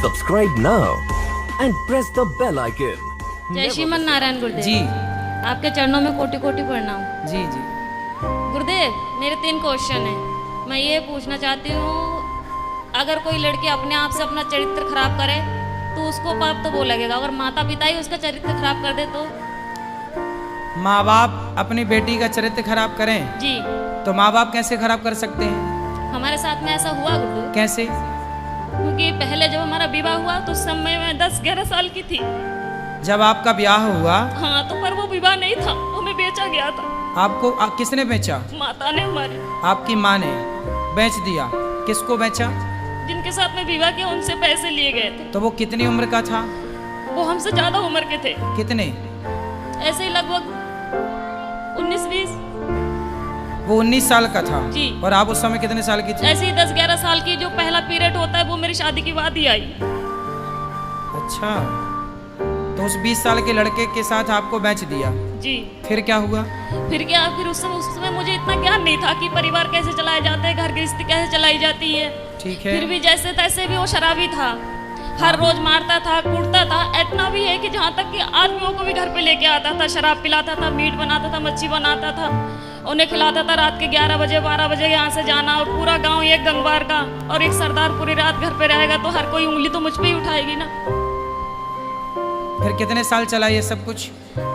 Subscribe now and press the bell icon. जय श्रीमन नारायण गुरुदेव जी आपके चरणों में कोटि कोटि प्रणाम। जी जी गुरुदेव मेरे 3 क्वेश्चन हैं। मैं ये पूछना चाहती हूँ, अगर कोई लड़की अपने आप से अपना चरित्र खराब करे तो उसको पाप तो वो लगेगा, अगर माता पिता ही उसका चरित्र खराब कर दे तो? माँ बाप अपनी बेटी का चरित्र खराब करें जी तो माँ बाप कैसे खराब कर सकते हैं? हमारे साथ में ऐसा हुआ गुरुदेव, कैसे? क्योंकि पहले जब हमारा विवाह हुआ तो उस समय मैं 10-11 साल की थी। जब आपका ब्याह हुआ हाँ तो पर वो विवाह नहीं था, हमें बेचा गया था। आपको किसने बेचा? माता ने हमारी। आपकी माँ ने बेच दिया। किसको बेचा? जिनके साथ में विवाह किया उनसे पैसे लिए गए थे। तो वो कितनी उम्र का था? वो हमसे ज्यादा उम्र के थे, कितने? ऐसे ही लगभग 19-20। वो 19 साल का था जी। और आप उस समय कितने साल की थी? ऐसे ही 10-11 साल की जो पहला पीरियड होता है वो मेरी शादी के बाद ही आई। अच्छा, तो उस 20 साल के लड़के के साथ आपको बेच दिया। जी। फिर क्या हुआ? फिर क्या, फिर उस समय मुझे इतना ज्ञान नहीं था कि परिवार कैसे चलाए जाते हैं, घर गृहस्थी कैसे चलाई जाती है। ठीक है। फिर भी जैसे तैसे भी वो शराबी था, हर रोज मारता था, कूटता था। इतना भी है कि जहाँ तक कि आदमियों को भी घर पे लेके आता था, शराब पिलाता था, मीट बनाता था, मच्छी बनाता था, उन्हें खिलाता था। रात के 11 बजे 12 बजे यहाँ से जाना, और पूरा गांव एक गंगवार का और एक सरदार पूरी रात घर पे रहेगा तो हर कोई उंगली तो मुझ पे ही उठाएगी ना। फिर कितने साल चला ये सब कुछ?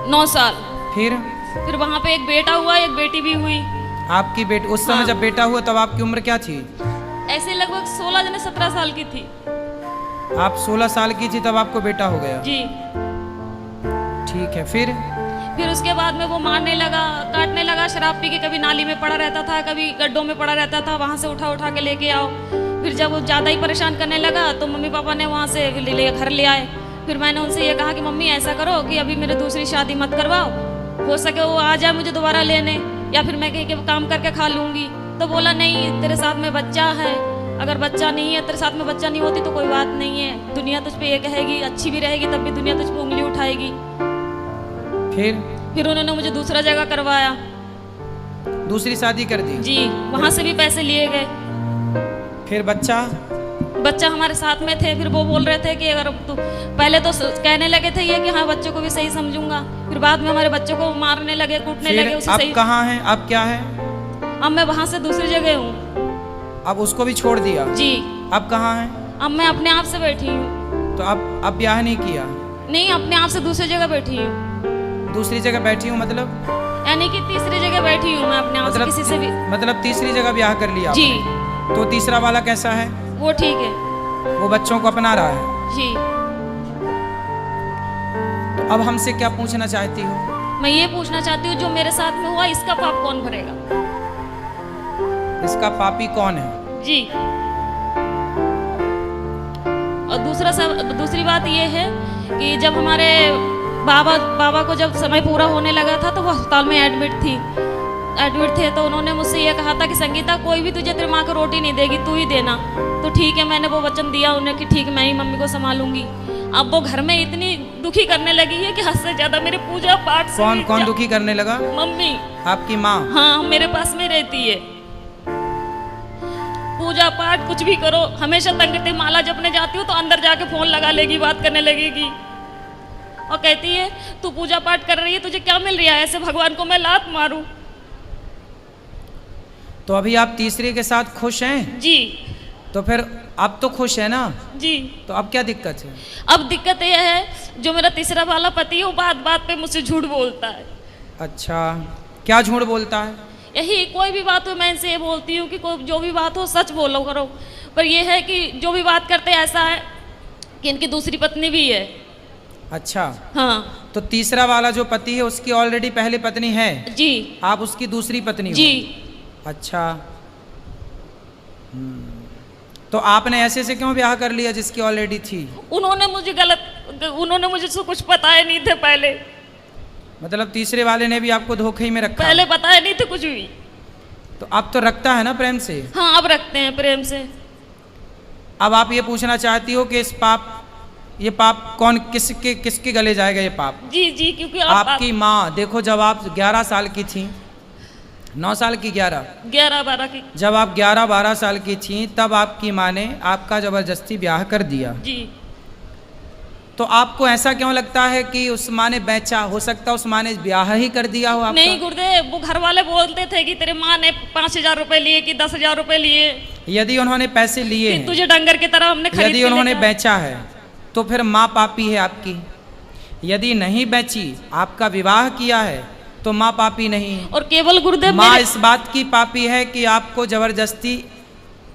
9 साल। फिर वहाँ पे एक बेटा हुआ, एक बेटी भी हुई। आपकी बेटी उस समय हाँ। जब बेटा हुआ तब आपकी उम्र क्या थी? ऐसे लगभग 16-17 साल की थी। आप 16 साल की थी तब आपको बेटा हो गया? जी। ठीक है। फिर उसके बाद में वो मारने लगा, काटने लगा, शराब पी के कभी नाली में पड़ा रहता था, कभी गड्ढों में पड़ा रहता था, वहाँ से उठा उठा के लेके आओ। फिर जब वो ज़्यादा ही परेशान करने लगा तो मम्मी पापा ने वहाँ से घर ले आए। फिर मैंने उनसे ये कहा कि मम्मी ऐसा करो कि अभी मेरी दूसरी शादी मत करवाओ, हो सके वो आ जाए मुझे दोबारा लेने, या फिर मैं कहीं के काम करके खा लूँगी। तो बोला नहीं, तेरे साथ में बच्चा है, अगर बच्चा नहीं है, तेरे साथ में बच्चा नहीं होती तो कोई बात नहीं है, दुनिया तुझ पे ये कहेगी, अच्छी भी रहेगी तब भी दुनिया तुझ पे उंगली उठाएगी। फिर उन्होंने मुझे दूसरा जगह करवाया, दूसरी शादी कर दी? जी। वहाँ से भी पैसे लिए गए। फिर बच्चा हमारे साथ में थे। फिर वो बोल रहे थे कि अगर तू, पहले तो कहने लगे थे ये कि हाँ बच्चों को भी सही समझूंगा, फिर बाद में हमारे बच्चों को मारने लगे, कूटने लगे। उसे आप सही। कहाँ हैं? आप क्या है? अब मैं वहाँ से दूसरी जगह हूँ। अब उसको भी छोड़ दिया? जी। अब कहाँ हैं? अब मैं अपने आप से बैठी हूँ। तो अब ब्याह नहीं किया? नहीं, अपने आप से दूसरी जगह बैठी हूँ। दूसरी जगह बैठी हूँ मतलब? यानी कि तीसरी जगह बैठी हूँ मैं अपने आप से, किसी से भी। मतलब तीसरी जगह ब्याह कर लिया जी। आपने। तो तीसरा वाला कैसा है? वो ठीक है, वो बच्चों को अपना रहा है? जी। तो अब हमसे क्या पूछना चाहती हो? मैं ये पूछना चाहती हूँ, जो मेरे साथ में हुआ इसका पाप कौन भरेगा? इसका पापी कौन है? जी। और दूसरी बात ये है कि जब हमारे बाबा को जब समय पूरा होने लगा था तो वो अस्पताल में एडमिट थे, तो उन्होंने मुझसे ये कहा था कि संगीता, कोई भी तुझे तेरी माँ को रोटी नहीं देगी, तू ही देना। तो ठीक है, मैंने वो वचन दिया उन्हें कि ठीक, मैं ही मम्मी को संभालूंगी। अब वो घर में इतनी दुखी करने लगी है कि हद से ज्यादा मेरे पूजा पाठ से। कौन दुखी करने लगा? मम्मी। आपकी माँ? हाँ, मेरे पास में रहती है। पूजा पाठ कुछ भी करो, हमेशा तंग करती। माला जपने जाती हूँ तो अंदर जाके फोन लगा लेगी, बात करने लगेगी और कहती है तू पूजा पाठ कर रही है, तुझे क्या मिल रहा है, ऐसे भगवान को मैं लात मारूं। तो अभी आप तीसरे के साथ खुश हैं? जी। तो फिर अब तो खुश है ना? जी। तो अब क्या दिक्कत है? अब दिक्कत यह है, जो मेरा तीसरा वाला पति है वो बात बात पे मुझसे झूठ बोलता है। अच्छा, क्या झूठ बोलता है? यही, कोई भी बात हो मैं इनसे ये बोलती हूँ कि जो भी बात हो सच बोलो करो, पर यह है कि जो भी बात करते ऐसा है कि इनकी दूसरी पत्नी भी है। अच्छा। हाँ। तो तीसरा वाला जो पति है उसकी ऑलरेडी पहली पत्नी है? जी। आप उसकी दूसरी पत्नी हो? जी। अच्छा। तो आपने ऐसे से क्यों ब्याह कर लिया जिसकी ऑलरेडी थी? उन्होंने मुझे से कुछ बताया नहीं थे पहले। मतलब तीसरे वाले ने भी आपको धोखे में रखा? पहले बताया नहीं थे कुछ भी। तो अब तो रखता है ना प्रेम से? हाँ, अब रखते हैं प्रेम से। अब आप ये पूछना चाहती हो कि ये पाप कौन किसके गले जाएगा ये पाप? जी, क्योंकि आपकी माँ। देखो, जब आप 11 साल की थी 9 साल की 11? 11-12 की। जब आप 11-12 साल की थी तब आपकी माँ ने आपका ज़बरदस्ती ब्याह कर दिया। जी। तो आपको ऐसा क्यों लगता है कि उस माँ ने बेचा? हो सकता है उस माँ ने ब्याह ही कर दिया हो आपका। नहीं गुरुदेव, वो घर वाले बोलते थे कि तेरे माँ ने 5,000 रुपए लिए कि 10,000 रुपए लिए, यदि उन्होंने पैसे लिए कि हैं, तुझे डंगर की तरह हमने खरीद यदि के उन्होंने लेकर- बेचा है तो फिर माँ पापी है आपकी। यदि नहीं बेची, आपका विवाह किया है, तो माँ पापी नहीं है। और केवल गुरुदेव माँ मेरे- इस बात की पापी है कि आपको जबरदस्ती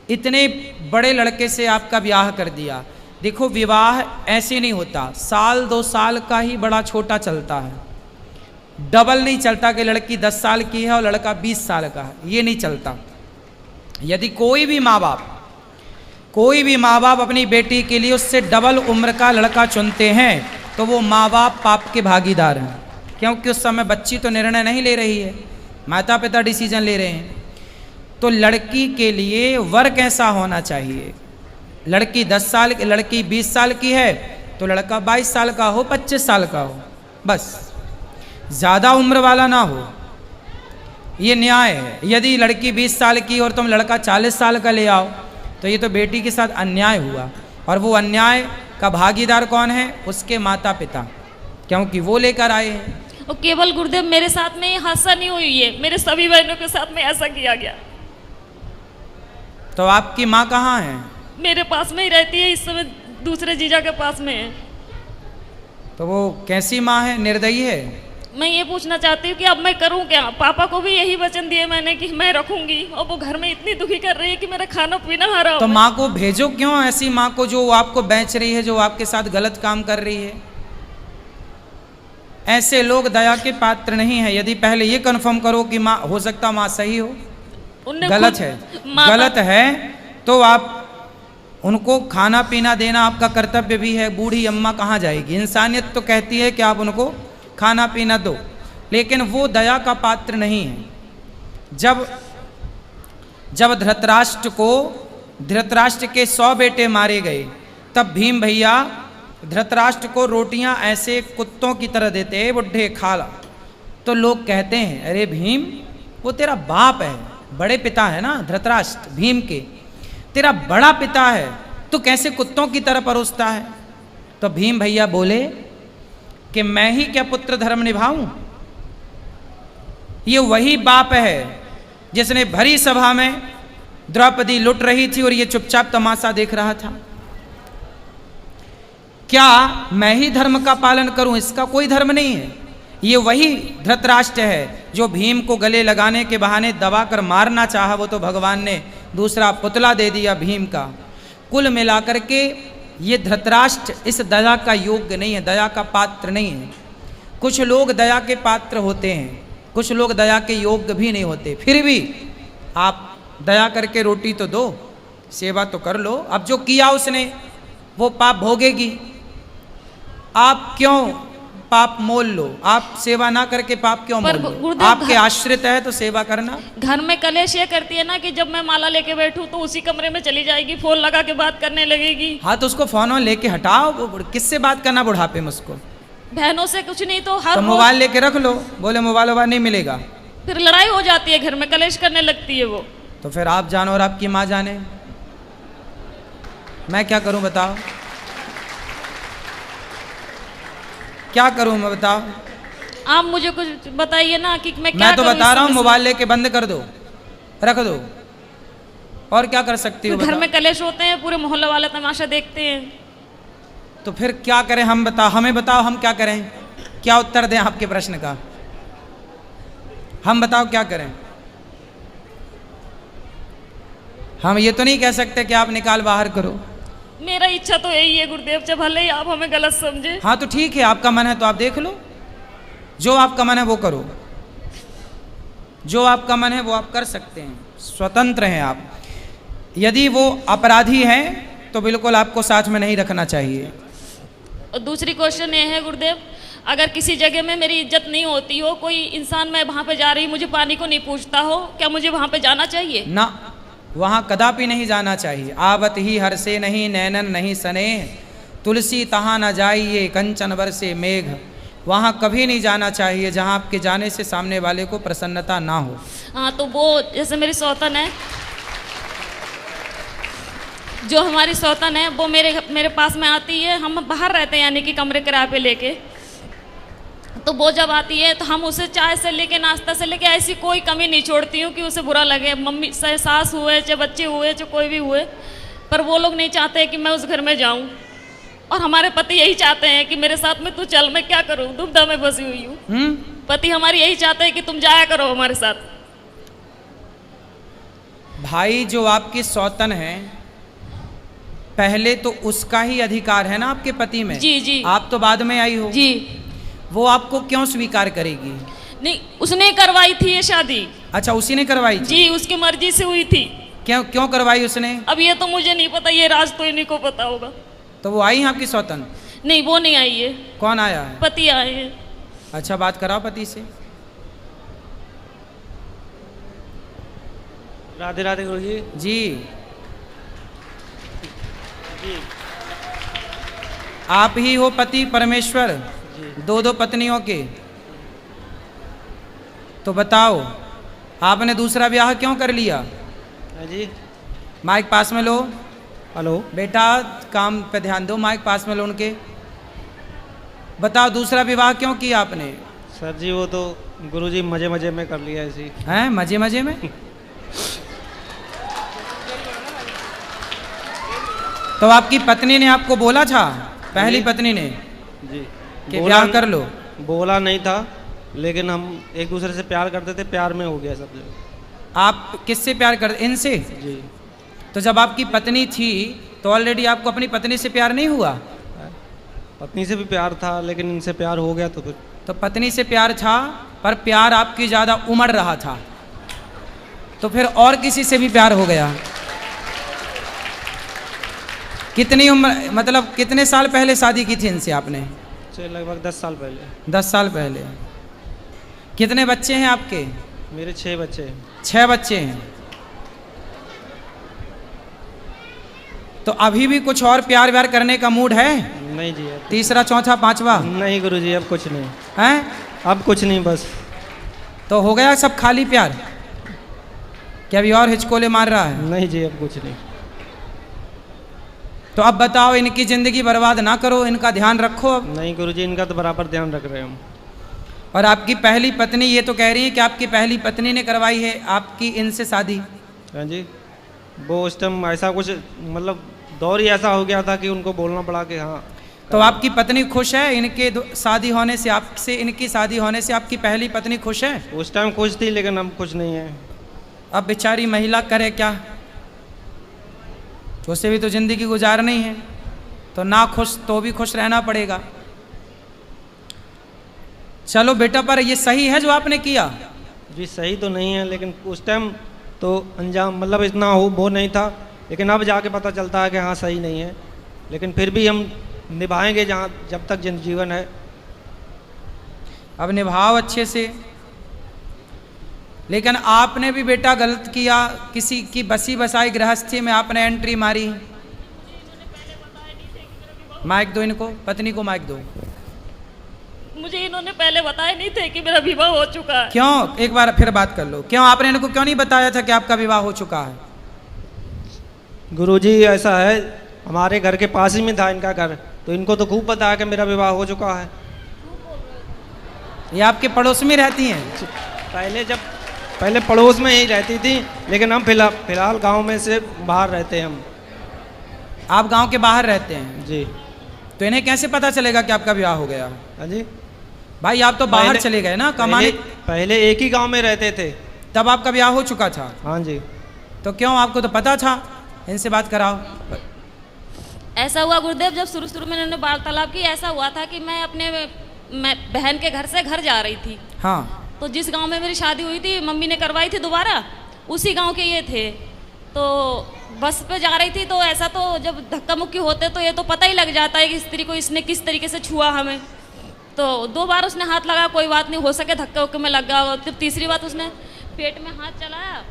इतने बड़े लड़के से आपका ब्याह कर दिया। देखो, विवाह ऐसे नहीं होता, 1-2 साल का ही बड़ा छोटा चलता है, डबल नहीं चलता कि लड़की 10 साल की है और लड़का 20 साल का है, ये नहीं चलता। यदि कोई भी माँ बाप अपनी बेटी के लिए उससे डबल उम्र का लड़का चुनते हैं तो वो माँ बाप पाप के भागीदार हैं, क्योंकि उस समय बच्ची तो निर्णय नहीं ले रही है, माता पिता डिसीजन ले रहे हैं। तो लड़की के लिए वर कैसा होना चाहिए? लड़की 10 साल, लड़की 20 साल की है तो लड़का 22 साल का हो, 25 साल का हो, बस ज़्यादा उम्र वाला ना हो, ये न्याय है। यदि लड़की 20 साल की और तुम लड़का 40 साल का ले आओ तो ये तो बेटी के साथ अन्याय हुआ, और वो अन्याय का भागीदार कौन है? उसके माता पिता, क्योंकि वो लेकर आए हैं। और केवल गुरुदेव मेरे साथ में ये हादसा नहीं हुई है, मेरे सभी बहनों के साथ में ऐसा किया गया। तो आपकी माँ कहाँ है? मेरे पास में ही रहती है, इस समय दूसरे जीजा के पास में है। तो वो कैसी माँ है? निर्दयी है? मैं ये पूछना चाहती हूँ कि अब मैं करूँ क्या? पापा को भी यही वचन दिए मैंने कि मैं रखूंगी, और वो घर में इतनी दुखी कर रही है कि मेरा खाना पीना हराम तो है। माँ को भेजो क्यों, ऐसी माँ को जो आपको बेच रही है, जो आपके साथ गलत काम कर रही है। ऐसे लोग दया के पात्र नहीं है। यदि पहले ये कन्फर्म करो कि माँ, हो सकता माँ सही हो, उनने गलत खुद- है, माता- गलत है तो आप उनको खाना पीना देना आपका कर्तव्य भी है। बूढ़ी अम्मा कहाँ जाएगी? इंसानियत तो कहती है कि आप उनको खाना पीना दो, लेकिन वो दया का पात्र नहीं है। जब धृतराष्ट्र के 100 बेटे मारे गए, तब भीम भैया धृतराष्ट्र को रोटियां ऐसे कुत्तों की तरह देते, बुढ़े खा ला। तो लोग कहते हैं, अरे भीम, वो तेरा बाप है, बड़े पिता है ना धृतराष्ट्र भीम के, तेरा बड़ा पिता है, तो कैसे कुत्तों की तरह परोसता है? तो भीम भैया बोले कि मैं ही क्या पुत्र धर्म निभाऊं? ये वही बाप है जिसने भरी सभा में द्रौपदी लुट रही थी और ये चुपचाप तमाशा देख रहा था। क्या मैं ही धर्म का पालन करूं? इसका कोई धर्म नहीं है। ये वही धृतराष्ट्र है जो भीम को गले लगाने के बहाने दबाकर मारना चाहा, वो तो भगवान ने दूसरा पुतला दे दिया भीम का। कुल मिलाकर के ये धृतराष्ट्र इस दया का योग्य नहीं है, दया का पात्र नहीं है। कुछ लोग दया के पात्र होते हैं, कुछ लोग दया के योग्य भी नहीं होते। फिर भी आप दया करके रोटी तो दो, सेवा तो कर लो। अब जो किया उसने वो पाप भोगेगी। आप क्यों पाप मोल लो? आप सेवा ना करके पाप क्यों पर मोल लो? गुरुदेव, आपके आश्रित है तो सेवा करना। घर में कलेश ये करती है ना कि जब मैं माला लेके बैठूं तो उसी कमरे में चली जाएगी, फोन लगा के बात करने लगेगी। हाँ, तो उसको फोन लेके हटाओ। किससे बात करना बुढ़ापे में उसको? बहनों से कुछ नहीं तो हर तो रोज- मोबाइल लेके रख लो, बोले मोबाइल वोबाइल नहीं मिलेगा। फिर लड़ाई हो जाती है, घर में कलेश करने लगती है वो। तो फिर आप जानो और आपकी माँ जाने, मैं क्या करूं बताओ? क्या करूं मैं बताओ? आप मुझे कुछ बताइए ना कि मैं क्या मैं तो करूं बता इस रहा हूं, समय से? मोबाइल लेके बंद कर दो, रख दो, और क्या कर सकती हो फिर घर बताओ? में कलेश होते हैं, पूरे मोहल्ले वाले तमाशा देखते हैं। तो फिर क्या करें हम? बताओ, हमें बताओ, हम क्या करें? क्या उत्तर दें आपके प्रश्न का? हम बताओ क्या करें? हम ये तो नहीं कह सकते कि आप निकाल बाहर करो। मेरा इच्छा तो यही है गुरुदेव, जब भले ही आप हमें गलत समझे। हाँ तो ठीक है, आपका मन है तो आप देख लो, जो आपका मन है वो करो, जो आपका मन है वो आप कर सकते हैं, स्वतंत्र हैं आप। यदि वो अपराधी हैं तो बिल्कुल आपको साथ में नहीं रखना चाहिए। और दूसरी क्वेश्चन ये है गुरुदेव, अगर किसी जगह में मेरी इज्जत नहीं होती हो, कोई इंसान मैं वहाँ पे जा रही मुझे पानी को नहीं पूछता हो, क्या मुझे वहाँ पे जाना चाहिए? ना, वहाँ कदापि नहीं जाना चाहिए। आवत ही हर से नहीं नैनन नहीं सने, तुलसी तहाँ न जाइए कंचन बरसे मेघ। वहाँ कभी नहीं जाना चाहिए जहाँ आपके जाने से सामने वाले को प्रसन्नता ना हो। हाँ, तो वो जैसे मेरी सौतन है, जो हमारी सौतन है वो मेरे पास में आती है। हम बाहर रहते हैं यानी कि कमरे किराए पे लेके, तो वो जब आती है तो हम उसे चाय से लेके नाश्ता से लेके ऐसी कोई कमी नहीं छोड़ती हूँ कि उसे बुरा लगे। मम्मी चाहे सास हुए चाहे बच्चे हुए चाहे कोई भी हुए, पर वो लोग नहीं चाहते कि मैं उस घर में जाऊँ, और हमारे पति यही चाहते हैं कि मेरे साथ में तू चल, मैं क्या करूँ, दुविधा में फंसी हुई हूँ। पति हमारी यही चाहते हैं कि तुम जाया करो हमारे साथ। भाई जो आपकी सौतन है, पहले तो उसका ही अधिकार है ना आपके पति में। जी जी। आप तो बाद में आई हो। जी। वो आपको क्यों स्वीकार करेगी? नहीं, उसने करवाई थी ये शादी। अच्छा, उसी ने करवाई थी? जी, उसकी मर्जी से हुई थी। क्यों क्यों करवाई उसने? अब ये तो मुझे नहीं पता, ये राज तो इन्हीं को पता होगा। तो वो आई है आपकी सौतन? नहीं, वो नहीं आई है। कौन आया है? पति आए हैं। अच्छा, बात कराओ पति से। राधे राधे गुरुजी। जी, आप ही हो पति परमेश्वर, दो पत्नियों के? तो बताओ, आपने दूसरा ब्याह क्यों कर लिया? हाँ जी। माइक पास में लो। हेलो बेटा, काम पे ध्यान दो, माइक पास में लो उनके। बताओ, दूसरा विवाह क्यों किया आपने? सर जी, वो तो गुरुजी मजे मजे में कर लिया ऐसे ही। हैं, मजे मजे में? तो आपकी पत्नी ने आपको बोला था, पहली पत्नी ने, जी, कि ब्याह कर लो? बोला नहीं था, लेकिन हम एक दूसरे से प्यार करते थे, प्यार में हो गया सब जगह। आप किससे प्यार करते? इनसे? जी। तो जब आपकी पत्नी थी तो ऑलरेडी आपको अपनी पत्नी से प्यार नहीं हुआ? पत्नी से भी प्यार था, लेकिन इनसे प्यार हो गया तो फिर। तो पत्नी से प्यार था, पर प्यार आपकी ज़्यादा उमड़ रहा था, तो फिर और किसी से भी प्यार हो गया। कितनी उम्र, मतलब कितने साल पहले शादी की थी इनसे आपने? लगभग 10 साल पहले। 10 साल पहले। कितने बच्चे हैं आपके? मेरे 6 बच्चे हैं। 6 बच्चे हैं। तो अभी भी कुछ और प्यार व्यार करने का मूड है? नहीं जी। अब तीसरा, चौथा, पांचवा? नहीं गुरुजी, अब कुछ नहीं हैं? अब कुछ नहीं, बस। तो हो गया सब खाली प्यार? क्या अभी और हिचकोले मार रहा है? नहीं जी, अब कुछ नहीं। तो अब बताओ, इनकी जिंदगी बर्बाद ना करो, इनका ध्यान रखो अब। नहीं गुरुजी, इनका तो बराबर ध्यान रख रहे हैं हम। और आपकी पहली पत्नी ये तो कह रही है कि आपकी पहली पत्नी ने करवाई है आपकी इनसे शादी? हाँ जी। वो उस टाइम ऐसा कुछ, मतलब दौर ही ऐसा हो गया था कि उनको बोलना पड़ा कि हाँ। तो आपकी पत्नी खुश है इनके शादी होने से? आपसे इनकी शादी होने से आपकी पहली पत्नी खुश है? उस टाइम खुश थी, लेकिन अब खुश नहीं है। अब बेचारी महिला करे क्या, उसे भी तो जिंदगी गुजारनी है, तो ना खुश तो भी खुश रहना पड़ेगा। चलो बेटा, पर ये सही है जो आपने किया? जी सही तो नहीं है, लेकिन उस टाइम तो अंजाम मतलब इतना हो वो नहीं था, लेकिन अब जाके पता चलता है कि हाँ सही नहीं है, लेकिन फिर भी हम निभाएंगे जहाँ जब तक जीवन है। अब निभाओ अच्छे से। लेकिन आपने भी बेटा गलत किया, किसी की बसी बसाई गृहस्थी में आपने एंट्री मारी। माइक दो इनको, पत्नी को माइक दो। मुझे इन्होंने पहले बताया नहीं थे कि मेरा विवाह हो चुका है। क्यों? एक बार फिर बात कर लो। क्यों आपने इनको क्यों नहीं बताया था कि आपका विवाह हो चुका है? गुरुजी ऐसा है, हमारे घर के पास ही में था इनका घर, तो इनको तो खूब पता है कि मेरा विवाह हो चुका है। ये आपके पड़ोस में रहती हैं? पहले पड़ोस में ही रहती थी, लेकिन हम फिलहाल गांव में से बाहर रहते हैं हम। आप गांव के बाहर रहते हैं? जी। तो इन्हें कैसे पता चलेगा कि आपका विवाह हो गया? हाँ जी। भाई आप तो बाहर चले गए ना कमाने। पहले एक ही गांव में रहते थे, तब आपका ब्याह हो चुका था? हाँ जी। तो क्यों, आपको तो पता था। इनसे बात कराओ। ऐसा हुआ गुरुदेव, जब शुरू में इन्होंने वार्तालाप की, ऐसा हुआ था कि मैं अपने बहन के घर से घर जा रही थी। हाँ। तो जिस गांव में मेरी शादी हुई थी, मम्मी ने करवाई थी दोबारा, उसी गांव के ये थे। तो बस पे जा रही थी, तो ऐसा तो जब धक्का मुक्की होते तो ये तो पता ही लग जाता है कि स्त्री को इसने किस तरीके से छुआ हमें। तो 2 बार उसने हाथ लगाया, कोई बात नहीं, हो सके धक्के उक्के में लग गया। फिर तीसरी बात उसने पेट में हाथ चलाया,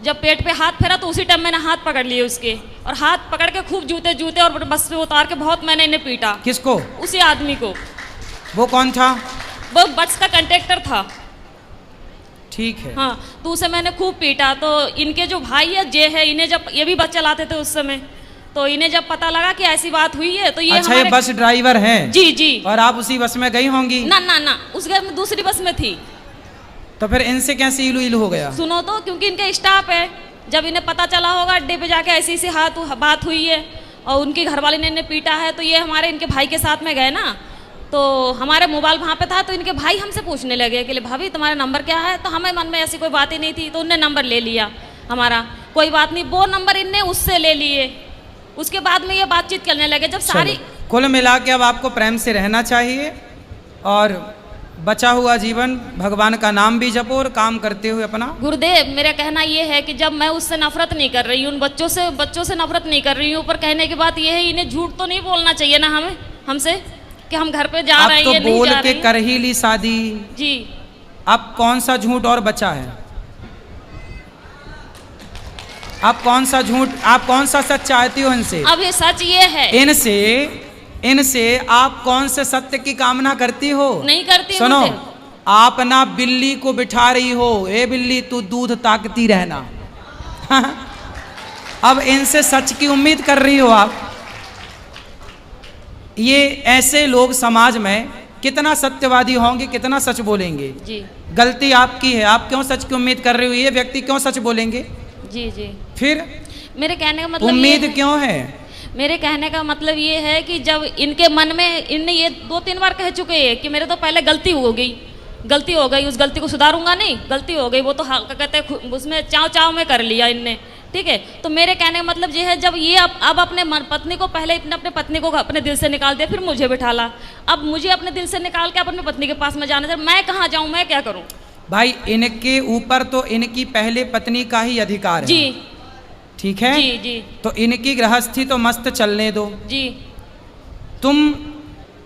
जब पेट पे हाथ फेरा तो उसी टाइम मैंने हाथ पकड़ लिए उसके, और हाथ पकड़ के खूब जूते और बस पे उतार के बहुत मैंने इन्हें पीटा। किसको? उसी आदमी को। वो कौन था? वो बस का कंडक्टर था। ठीक है। हाँ, तो उसे मैंने खूब पीटा। तो इनके जो भाई है जे है, इन्हें जब ये भी बस चलाते थे उस समय, तो इन्हें जब पता लगा कि ऐसी बात हुई है तो ये अच्छा, ये बस ड्राइवर हैं? जी जी। और आप उसी बस में गई होंगी? ना ना ना, उस घर में दूसरी बस में थी। तो फिर इनसे कैसे इलू इलू हो गया? सुनो तो, क्योंकि इनके स्टाफ है, जब इन्हें पता चला होगा अड्डे पे जाके ऐसी ऐसी बात हुई है और उनकी घरवाली ने इन्हें पीटा है, तो ये हमारे इनके भाई के साथ में गए ना, तो हमारे मोबाइल वहाँ पे था, तो इनके भाई हमसे पूछने लगे कि भाभी तुम्हारा नंबर क्या है? तो हमें मन में ऐसी कोई बात ही नहीं थी, तो उनने नंबर ले लिया हमारा। कोई बात नहीं, वो नंबर इनने उससे ले लिए। उसके बाद में ये बातचीत करने लगे। जब सारी कुल मिला के अब आपको प्रेम से रहना चाहिए और बचा हुआ जीवन भगवान का नाम भी जपो और काम करते हुए अपना। गुरुदेव, मेरा कहना ये है कि जब मैं उससे नफरत नहीं कर रही हूँ, उन बच्चों से नफरत नहीं कर रही हूँ, पर कहने की बात ये है इन्हें झूठ तो नहीं बोलना चाहिए ना हमसे कि हम घर पे जा रहे हैं तो या नहीं बोल जा के रहे हैं। कर ही ली शादी जी। अब कौन सा झूठ और बचा है? आप कौन सा झूठ, आप कौन सा सच चाहती हो इनसे? अब ये सच ये है, इनसे आप कौन से सत्य की कामना करती हो? नहीं करती। सुनो, गुरुदेव, आप ना बिल्ली को बिठा रही हो, ए बिल्ली तू दूध ताकती रहना। अब इनसे सच की उम्मीद कर रही हो आप। ये ऐसे लोग समाज में कितना सत्यवादी होंगे, कितना सच बोलेंगे? जी गलती आपकी है, आप क्यों सच की उम्मीद कर रही हो? ये व्यक्ति क्यों सच बोलेंगे? जी जी। फिर मेरे कहने का मतलब उम्मीद ये है, क्यों है? मेरे कहने का मतलब ये है कि जब इनके मन में, इनने ये 2-3 बार कह चुके हैं कि मेरे तो पहले गलती हो गई, उस गलती को सुधारूंगा नहीं, गलती हो गई, वो तो कहते उसमें चाव में कर लिया इनने, ठीक है। तो मेरे कहने का मतलब ये है, जब ये अब अपने पत्नी को, पहले अपने पत्नी को अपने दिल से निकाल दिया, फिर मुझे बिठाला, अब मुझे अपने दिल से निकाल के अपनी पत्नी के पास में जाना, मैं कहाँ जाऊँ, मैं क्या करूँ? भाई इनके ऊपर तो इनकी पहले पत्नी का ही अधिकार है। जी ठीक है जी जी तो इनकी गृहस्थी तो मस्त चलने दो। जी। तुम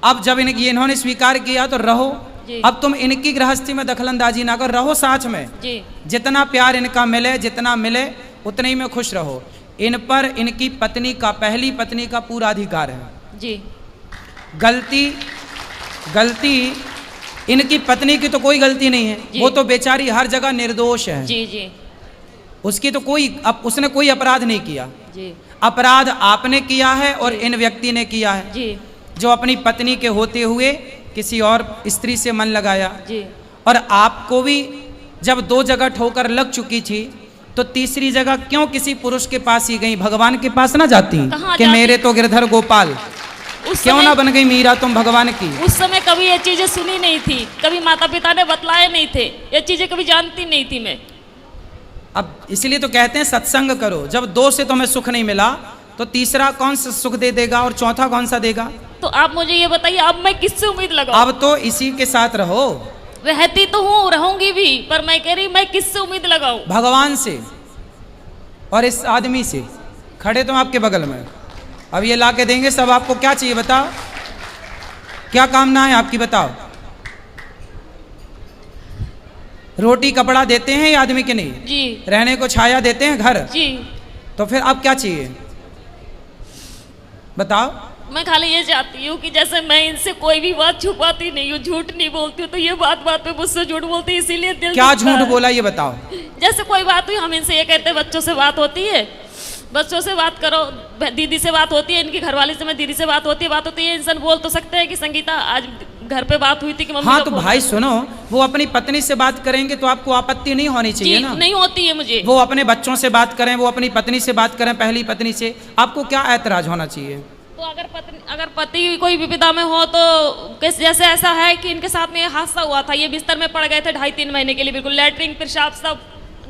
अब जब इन्होंने स्वीकार किया तो रहो। जी। अब तुम इनकी गृहस्थी में दखलंदाजी ना करो, रहो साथ में। जी। जितना प्यार इनका मिले, जितना मिले उतने ही में खुश रहो। इन पर इनकी पत्नी का, पहली पत्नी का पूरा अधिकार है। जी। गलती इनकी पत्नी की तो कोई गलती नहीं है, वो तो बेचारी हर जगह निर्दोष है। जी जी उसकी तो उसने कोई अपराध नहीं किया। जी। अपराध आपने किया है और इन व्यक्ति ने किया है, जी। जो अपनी पत्नी के होते हुए किसी और स्त्री से मन लगाया। जी। और आपको भी जब 2 जगह ठोकर लग चुकी थी तो तीसरी जगह क्यों किसी पुरुष के पास ही गई? भगवान के पास ना जाती कि मेरे तो गिरधर गोपाल? क्यों ना बन गई मीरा तुम भगवान की? उस समय कभी ये चीजें सुनी नहीं थी, कभी माता पिता ने बतलाए नहीं थे, ये चीजें कभी जानती नहीं थी मैं। अब इसलिए तो कहते हैं सत्संग करो। जब 2 से तुम्हें सुख नहीं मिला तो तीसरा कौन सा सुख दे देगा और चौथा कौन सा देगा? तो आप मुझे ये बताइए, अब मैं किससे उम्मीद लगाऊं? अब तो इसी के साथ रहो। रहती तो हूँ, रहूंगी भी, पर मैं कह रही मैं किससे उम्मीद लगाऊं? भगवान से और इस आदमी से। खड़े तुम आपके बगल में, अब ये ला के देंगे सब। आपको क्या चाहिए बताओ, क्या कामना है आपकी बताओ? रोटी कपड़ा देते हैं ये आदमी के नहीं? जी। रहने को छाया देते हैं घर? जी। तो फिर अब क्या चाहिए बताओ? मैं खाली ये चाहती हूँ कि जैसे मैं इनसे कोई भी बात छुपाती नहीं हूँ, झूठ नहीं बोलती हूँ, तो ये बात पे मुझसे झूठ बोलती है, इसीलिए दिल क्या दुखता झूठ है। बोला ये बताओ? जैसे कोई बात हुई, हम इनसे ये कहते हैं बच्चों से बात होती है, बच्चों से बात करो, दीदी से बात होती है, इनकी घरवाली से मैं दीदी से बात होती है, इंसान बोल तो सकते हैं कि संगीता आज घर पे बात हुई थी कि मम्मी हाँ को तो फोन भाई सुनो, वो अपनी पत्नी से बात करेंगे तो आपको आपत्ति नहीं होनी चाहिए जी, ना? नहीं होती है मुझे। वो अपने बच्चों से बात करें, वो अपनी पत्नी से बात करें, पहली पत्नी से, आपको क्या ऐतराज होना चाहिए? तो अगर पति कोई विपदा में हो तो जैसे ऐसा है कि इनके साथ में हादसा हुआ था, ये बिस्तर में पड़ गए थे 2.5-3 महीने के लिए, बिल्कुल लैट्रिन पेशाब सब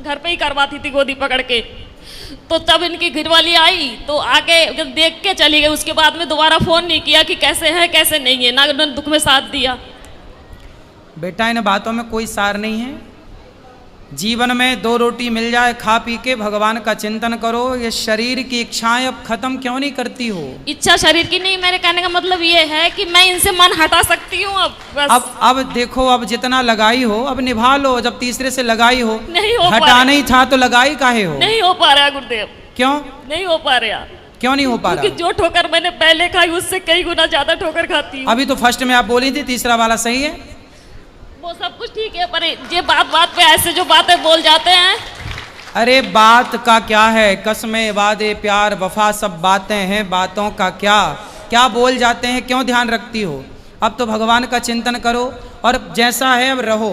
घर पे ही करवाती थी गोदी पकड़ के। तो तब इनकी घरवाली आई तो आके देख के चली गई, उसके बाद में दोबारा फोन नहीं किया कि कैसे है कैसे नहीं है, ना उन्होंने दुख में साथ दिया। बेटा इन बातों में कोई सार नहीं है। जीवन में 2 रोटी मिल जाए, खा पी के भगवान का चिंतन करो। ये शरीर की इच्छाएं अब खत्म क्यों नहीं करती हो? इच्छा शरीर की नहीं, मेरे कहने का मतलब ये है कि मैं इनसे मन हटा सकती हूँ अब बस। अब देखो, अब जितना लगाई हो अब निभा लो। जब तीसरे से लगाई हो, नहीं हो हटाना ही था तो लगाई काहे हो? नहीं हो पा रहा गुरुदेव। क्यों नहीं हो पा रहा? क्यों नहीं हो पा रहा? क्योंकि जो ठोकर मैंने पहले खाई उससे कई गुना ज्यादा ठोकर खाती हूँ। अभी तो फर्स्ट में आप बोली थी तीसरा वाला सही है। वो सब कुछ ठीक है, पर ये बात बात पे ऐसे जो बातें बोल जाते हैं। अरे बात का क्या है, कसमें वादे प्यार वफा सब बातें हैं, बातों का क्या क्या बोल जाते हैं, क्यों ध्यान रखती हो। अब तो भगवान का चिंतन करो और जैसा है अब रहो।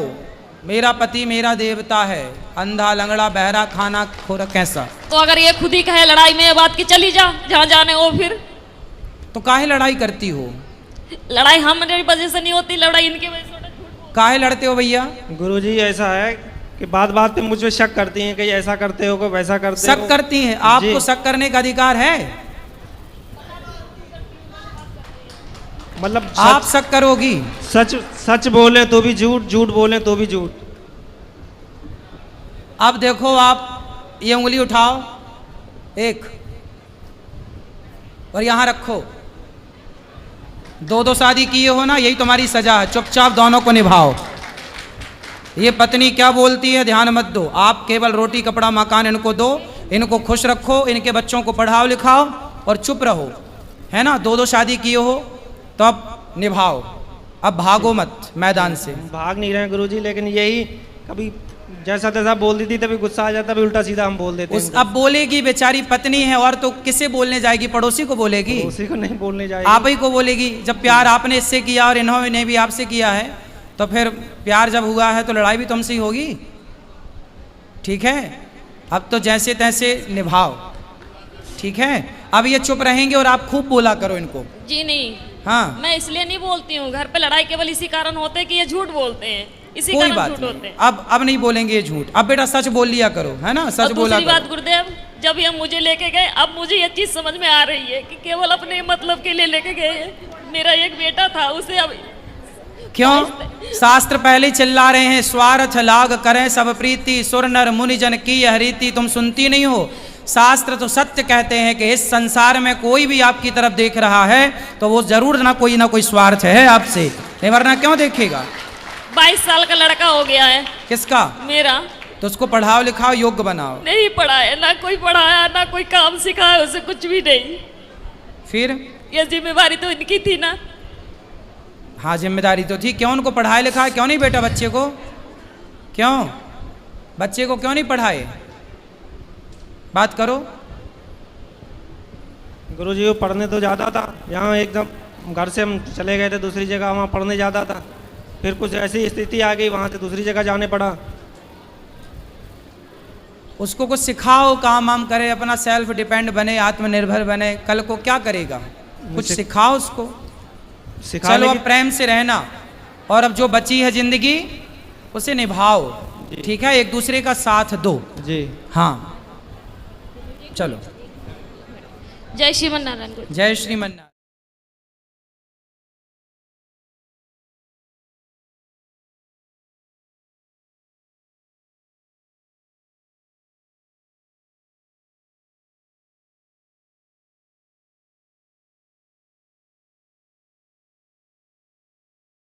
मेरा पति मेरा देवता है, अंधा लंगड़ा बहरा खाना खोरा कैसा। तो अगर ये खुद ही कहे लड़ाई में ये बात की चली जा जहाँ जाने हो, फिर तो काहे लड़ाई करती हो। लड़ाई हमारी वजह से नहीं होती, लड़ाई इनकी वजह से होती। काहे लड़ते हो भैया। गुरुजी ऐसा है कि बात बात पे मुझ पे शक करती हैं, कहीं ऐसा करते हो कोई वैसा करते हो। शक करती हैं, आपको शक करने का अधिकार है। मतलब आप शक करोगी। सच सच बोले तो भी झूठ, झूठ बोले तो भी झूठ। अब देखो आप ये उंगली उठाओ एक और यहां रखो। दो दो शादी किए हो ना, यही तुम्हारी सजा है। चुपचाप दोनों को निभाओ। ये पत्नी क्या बोलती है ध्यान मत दो। आप केवल रोटी कपड़ा मकान इनको दो, इनको खुश रखो, इनके बच्चों को पढ़ाओ लिखाओ और चुप रहो, है ना। दो दो शादी किए हो तो अब निभाओ, अब भागो मत मैदान से। भाग नहीं रहे हैं गुरुजी, लेकिन यही कभी जैसा तैसा बोल देती तभी गुस्सा आ जाता, भी उल्टा सीधा हम बोल देते हैं। अब बोलेगी, बेचारी पत्नी है और तो किसे बोलने जाएगी, पड़ोसी को बोलेगी, उसी को नहीं बोलने जाएगी, आप ही को बोलेगी। जब प्यार आपने इससे किया और इन्होंने भी आपसे किया है, तो फिर प्यार जब हुआ है तो लड़ाई भी तुमसे ही होगी। ठीक है, अब तो जैसे तैसे निभाओ, ठीक है। अब ये चुप रहेंगे और आप खूब बोला करो इनको। जी नहीं, हाँ, मैं इसलिए नहीं बोलती हूँ। घर पे लड़ाई केवल इसी कारण होते हैं कि ये झूठ बोलते हैं, इसी कोई कारण बात झूठ होते नहीं। हैं। अब नहीं बोलेंगे ये झूठ। अब बेटा सच बोल लिया करो, है ना, सच और बोला दूसरी बात करो। गुरुदेव, जब ये मुझे लेके गए, अब मुझे ये चीज समझ में आ रही है कि केवल अपने मतलब के लिए लेके गए हैं। मेरा एक बेटा था, उसे अब क्यों शास्त्र पहले ही चिल्ला रहे हैं, स्वार्थ लाग करें सब प्रीति, सुर नर मुनि जन की यह रीति। तुम सुनती नहीं हो। शास्त्र तो सत्य कहते हैं कि इस संसार में कोई भी आपकी तरफ देख रहा है तो वो जरूर ना कोई स्वार्थ है आपसे, नहीं वरना क्यों देखेगा। 22 साल का लड़का हो गया है। किसका। मेरा। तो उसको पढ़ाओ लिखाओ, योग्य बनाओ। नहीं पढ़ाया, ना कोई पढ़ाया, ना कोई काम सिखाया, उसे कुछ भी नहीं। फिर ये जिम्मेवारी तो इनकी थी ना। हाँ जिम्मेदारी तो थी। क्यों उनको पढ़ाए लिखाए, क्यों नहीं बेटा बच्चे को, क्यों बच्चे को क्यों नहीं पढ़ाए, बात करो। गुरुजी वो पढ़ने तो जाता था, यहाँ एकदम घर से हम चले गए थे दूसरी जगह, वहाँ पढ़ने जाता था। फिर कुछ ऐसी स्थिति आ गई, वहाँ से दूसरी जगह जाने पड़ा। उसको कुछ सिखाओ, काम वाम करे, अपना सेल्फ डिपेंड बने, आत्मनिर्भर बने। कल को क्या करेगा, कुछ सिखाओ उसको। चलो अब प्रेम से रहना और अब जो बची है जिंदगी उसे निभाओ, ठीक है, एक दूसरे का साथ दो जी। हाँ चलो। जय श्रीमन नारायण। जय श्रीमन।